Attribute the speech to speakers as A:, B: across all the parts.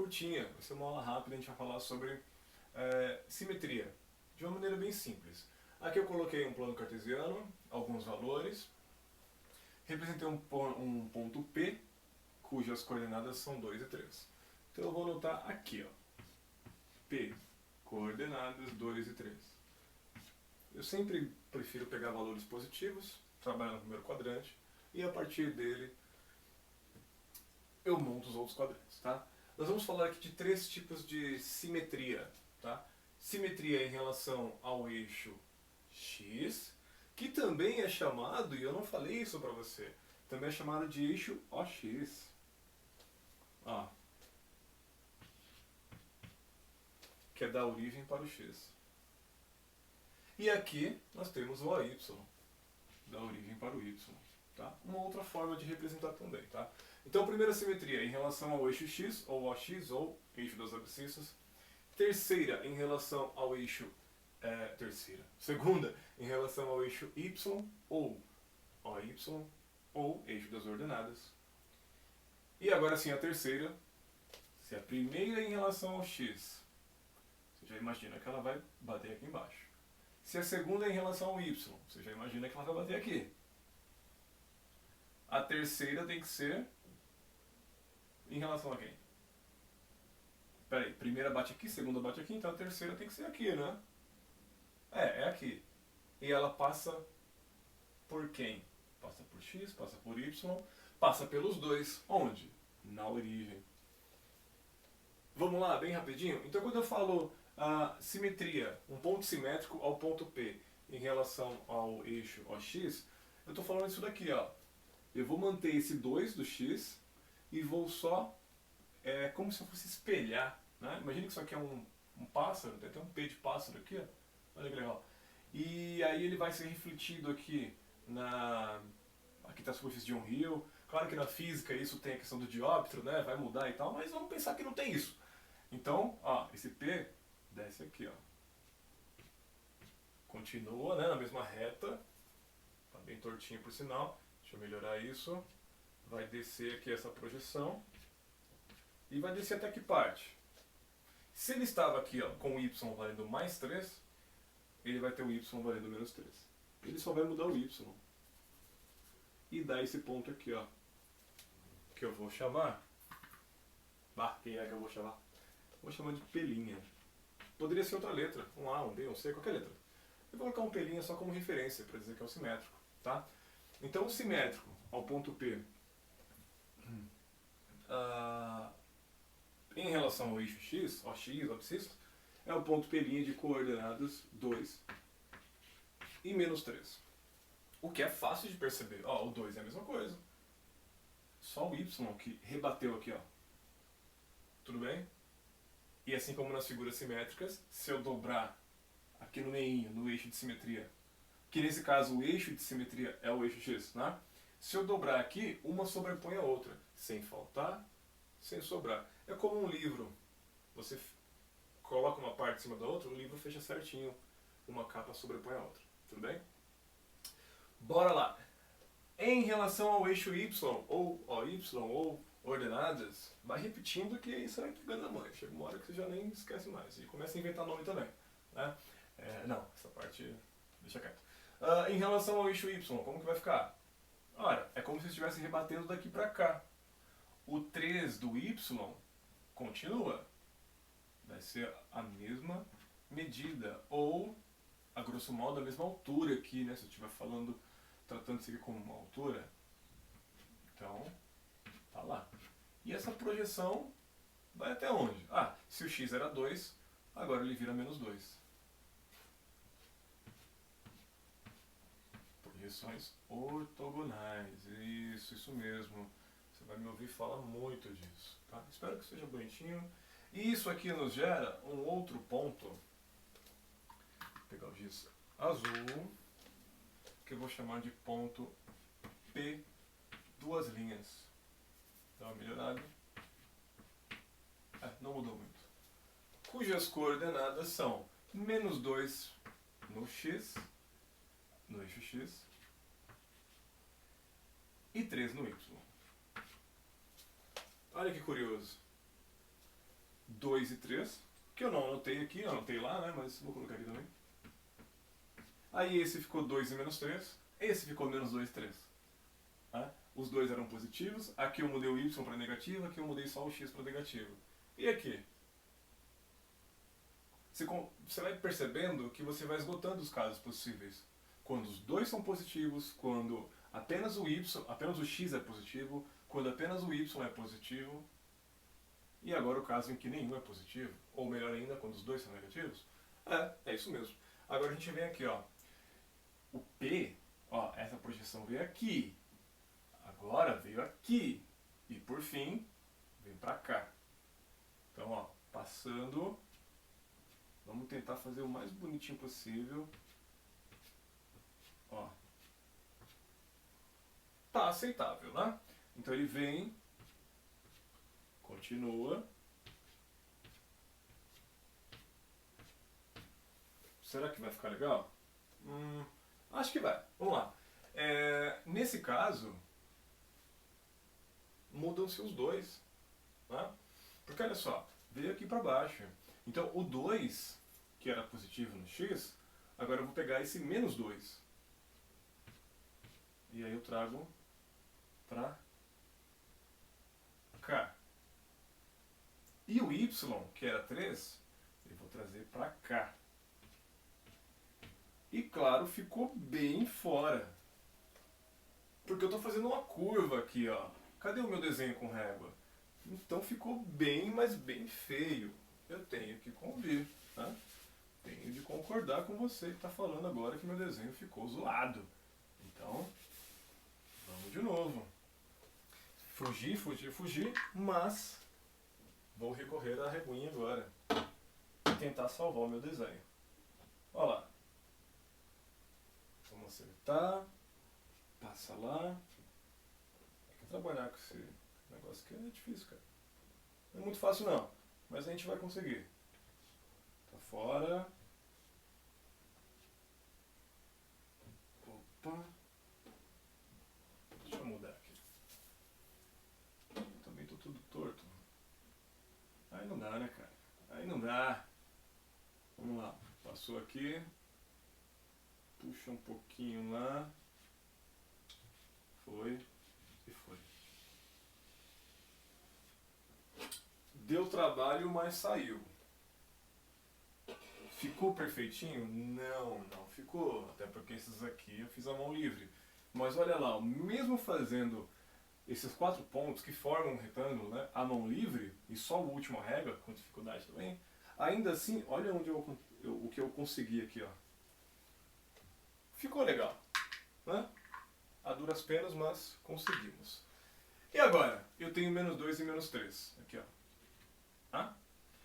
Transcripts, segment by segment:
A: curtinha, vai ser uma aula rápida, a gente vai falar sobre simetria, de uma maneira bem simples. Aqui eu coloquei um plano cartesiano, alguns valores, representei um ponto P, cujas coordenadas são 2 e 3. Então eu vou anotar aqui, ó, P, coordenadas 2 e 3. Eu sempre prefiro pegar valores positivos, trabalhar no primeiro quadrante, e a partir dele eu monto os outros quadrantes, tá? Nós vamos falar aqui de 3 tipos de simetria, tá? Simetria em relação ao eixo X, que também é chamado, e eu não falei isso para você, também é chamado de eixo OX. Ó, que é da origem para o X. E aqui nós temos o AY, da origem para o Y. Tá? Uma outra forma de representar também. Tá? Então, primeira simetria em relação ao eixo X, ou OX, ou eixo das abscissas. Terceira em relação ao eixo... Segunda em relação ao eixo Y, ou OY, ou eixo das ordenadas. E agora sim a terceira, se a primeira em relação ao X, você já imagina que ela vai bater aqui embaixo. Se a segunda é em relação ao Y, você já imagina que ela vai bater aqui. A terceira tem que ser em relação a quem? Peraí, primeira bate aqui, segunda bate aqui, então a terceira tem que ser aqui, né? É aqui. E ela passa por quem? Passa por X, passa por Y, passa pelos dois. Onde? Na origem. Vamos lá, bem rapidinho? Então quando eu falo simetria, um ponto simétrico ao ponto P em relação ao eixo OX, eu estou falando isso daqui, ó. Eu vou manter esse 2 do X e vou só, como se eu fosse espelhar, né? Imagina que isso aqui é um pássaro, tem até um P de pássaro aqui, ó. Olha que legal. E aí ele vai ser refletido aqui aqui está a superfície de um rio. Claro que na física isso tem a questão do dióptro, né? Vai mudar e tal, mas vamos pensar que não tem isso. Então, ó, esse P desce aqui, ó. Continua, né, na mesma reta. Tá bem tortinho por sinal. Deixa eu melhorar isso. Vai descer aqui essa projeção. E vai descer até que parte? Se ele estava aqui, ó, com o Y valendo mais 3, ele vai ter o Y valendo menos 3. Ele só vai mudar o Y. E dá esse ponto aqui, ó. Que eu vou chamar... quem é que eu vou chamar? Vou chamar de pelinha. Poderia ser outra letra, um A, um B, um C, qualquer letra. Eu vou colocar um pelinha só como referência, para dizer que é o simétrico. Tá? Então o simétrico ao ponto P, em relação ao eixo X, OX, abscissa, é o ponto P' de coordenadas 2 e menos 3. O que é fácil de perceber. Ó, o 2 é a mesma coisa. Só o Y que rebateu aqui, ó. Tudo bem? E assim como nas figuras simétricas, se eu dobrar aqui no meinho, no eixo de simetria, que nesse caso o eixo de simetria é o eixo X, né? Se eu dobrar aqui, uma sobrepõe a outra, sem faltar, sem sobrar. É como um livro. Você coloca uma parte em cima da outra, o livro fecha certinho, uma capa sobrepõe a outra. Tudo bem? Bora lá! Em relação ao eixo Y, ou OY, ou ordenadas, vai repetindo que aí você vai pegando a mãe. Chega uma hora que você já nem esquece mais. E começa a inventar nome também. Né? Não, essa parte deixa quieto. Em relação ao eixo Y, como que vai ficar? Ora, é como se estivesse rebatendo daqui para cá. O 3 do Y continua. Vai ser a mesma medida. Ou, a grosso modo, a mesma altura aqui, né? Se eu estiver falando, tratando isso aqui como uma altura. Então, tá lá. E essa projeção vai até onde? Se o X era 2, agora ele vira menos 2. Projeções ortogonais. Isso mesmo. Você vai me ouvir falar muito disso. Tá? Espero que seja bonitinho. E isso aqui nos gera um outro ponto. Vou pegar o giz azul, que eu vou chamar de ponto P, duas linhas. Dá uma melhorada. Não mudou muito. Cujas coordenadas são menos 2 no X, no eixo X, e 3 no Y. Olha que curioso. 2 e 3, que eu não anotei aqui, eu anotei lá, né, mas vou colocar aqui também. Aí esse ficou 2 e menos 3, esse ficou menos 2 e 3. Tá? Os dois eram positivos, aqui eu mudei o y para negativo, aqui eu mudei só o x para negativo. E aqui? Você vai percebendo que você vai esgotando os casos possíveis. Quando os dois são positivos, quando apenas o x é positivo, quando apenas o y é positivo, e agora o caso em que nenhum é positivo, ou melhor ainda, quando os dois são negativos. É isso mesmo. Agora a gente vem aqui, ó. O P, ó, essa projeção veio aqui, agora veio aqui, e por fim, vem pra cá. Então, ó, passando, vamos tentar fazer o mais bonitinho possível. Ó, tá aceitável, né? Então ele vem, continua. Será que vai ficar legal? Acho que vai. Vamos lá. Nesse caso, mudam-se os dois. Né? Porque olha só, veio aqui para baixo. Então o 2, que era positivo no x, agora eu vou pegar esse menos 2. E aí eu trago para cá. E o y, que era 3, eu vou trazer para cá. E claro, ficou bem fora. Porque eu estou fazendo uma curva aqui, ó. Cadê o meu desenho com régua? Então ficou bem, mas bem feio. Eu tenho que convir, tá? Tenho de concordar com você que está falando agora que meu desenho ficou zoado. Então, vamos de novo. Fugir, mas vou recorrer à reguinha agora. E tentar salvar o meu desenho. Olha lá. Vamos acertar. Passa lá. Tem que trabalhar com esse negócio que é difícil, cara. Não é muito fácil não, mas a gente vai conseguir. Tá fora. Opa. Deixa eu mudar aqui. Também tô tudo torto. Aí não dá, né, cara? Aí não dá. Vamos lá. Passou aqui. Puxa um pouquinho lá. Foi. E foi. Deu trabalho, mas saiu. Ficou perfeitinho? Não ficou. Até porque esses aqui eu fiz a mão livre. Mas olha lá, mesmo fazendo esses 4 pontos que formam um retângulo, né, a mão livre, e só o último régua, com dificuldade também, ainda assim, olha onde o que eu consegui aqui, ó. Ficou legal, né? A duras penas, mas conseguimos. E agora? Eu tenho menos 2 e menos 3. Aqui, ó.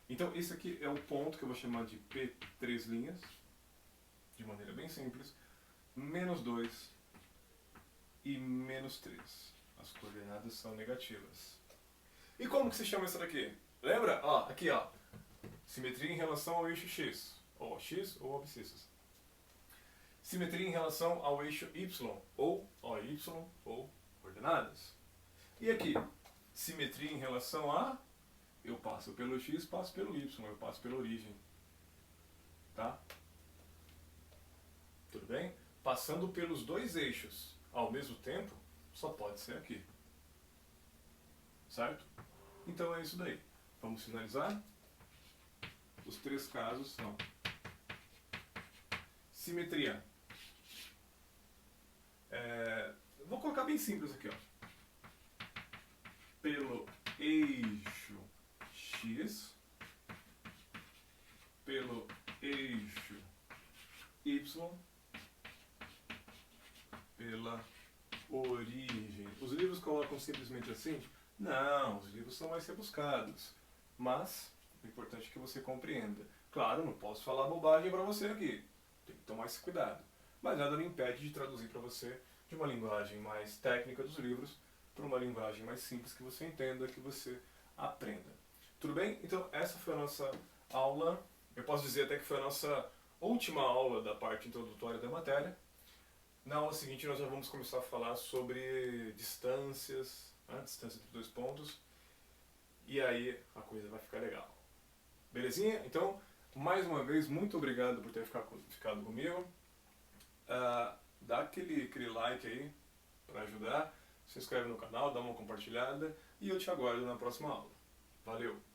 A: Então, esse aqui é o ponto que eu vou chamar de P3', de maneira bem simples. Menos 2 e menos 3. As coordenadas são negativas. E como que se chama isso daqui? Lembra? Ó, aqui, ó. Simetria em relação ao eixo x. Ou x ou abscissas. Simetria em relação ao eixo y, ou OY, ou coordenadas. E aqui, simetria em relação a, eu passo pelo x, passo pelo y, eu passo pela origem. Tá? Tudo bem? Passando pelos dois eixos ao mesmo tempo, só pode ser aqui. Certo? Então é isso daí. Vamos finalizar? Os 3 casos são simetria. Vou colocar bem simples aqui, ó. Pelo eixo x, pelo eixo y, pela origem. Os livros colocam simplesmente assim? Não, os livros são mais rebuscados. Mas o importante é que você compreenda. Claro, não posso falar bobagem para você aqui. Tem que tomar esse cuidado. Mas nada me impede de traduzir para você de uma linguagem mais técnica dos livros para uma linguagem mais simples que você entenda, que você aprenda. Tudo bem? Então essa foi a nossa aula. Eu posso dizer até que foi a nossa última aula da parte introdutória da matéria. Na aula seguinte nós já vamos começar a falar sobre distâncias, distância entre 2 pontos. E aí a coisa vai ficar legal. Belezinha? Então, mais uma vez, muito obrigado por ter ficado comigo. Dá aquele like aí para ajudar. Se inscreve no canal, dá uma compartilhada. E eu te aguardo na próxima aula. Valeu!